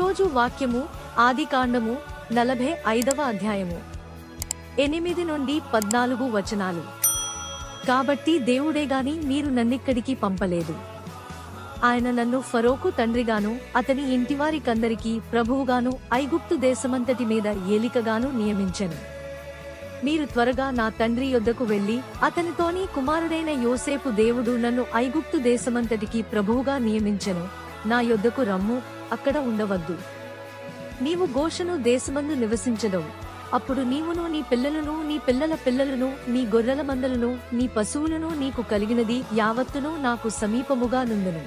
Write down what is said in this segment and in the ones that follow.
ఈరోజు వాక్యము ఆదికాండము 45వ అధ్యాయము 8 నుండి 14 వచనాలు. కాబట్టి దేవుడేగాని మీరు నన్నిక్కడికి పంపలేదు. ఆయన నన్ను ఫరోకు తండ్రిగాను అతని ఇంటివారికందరికీ ప్రభువుగాను ఐగుప్తు దేశమంతటి మీద ఏలికగాను నియమించెను. మీరు త్వరగా నా తండ్రి యొద్దకు వెళ్లి అతనితోని కుమారుడైన యోసేపు దేవుడు నన్ను ఐగుప్తు దేశమంతటికి ప్రభువుగా నియమించెను, నా యొద్దకు రమ్ము, అక్కడ ఉండవద్దు. నీవు గోషను దేశమందు నివసించదవు. అప్పుడు నీవును నీ పిల్లలను నీ పిల్లల పిల్లలను నీ గొర్రెల మందలను నీ పశువులను నీకు కలిగినది యావత్తును నాకు సమీపముగా నుండును.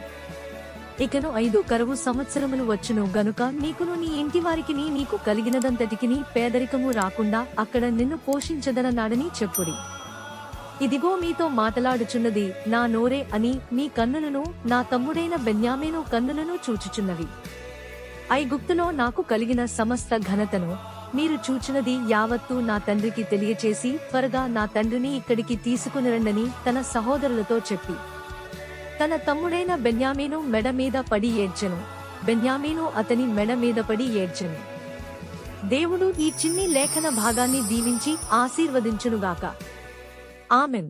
ఇకను 5 కరువు సంవత్సరములు వచ్చును గనుక నీకును నీ ఇంటివారికిని నీకు కలిగినదంతటికిని పేదరికము రాకుండా అక్కడ నిన్ను పోషించదనన్నాడని చెప్పుడి. ఇదిగో మీతో మాటలాడుచున్నది నా నోరే అని మీ కన్నులను నా తమ్ముడైన బెన్యామీను కన్నులను చూచుచున్నవి. ఐగుప్తులో నాకు కలిగిన సమస్త ఘనతను మీరు చూచినది యావత్తూ నా తండ్రికి తెలియచేసి త్వరగా నా తండ్రిని ఇక్కడికి తీసుకునిరండని తన సహోదరులతో చెప్పి తన తమ్ముడైన బెన్యామీను మెడ మీద పడి ఏడ్చెను. బెన్యామీను అతని మెడ మీద పడి ఏడ్చెను. దేవుడు ఈ చిన్ని లేఖన భాగాన్ని దీవించి ఆశీర్వదించునుగాక. ఆమెన్.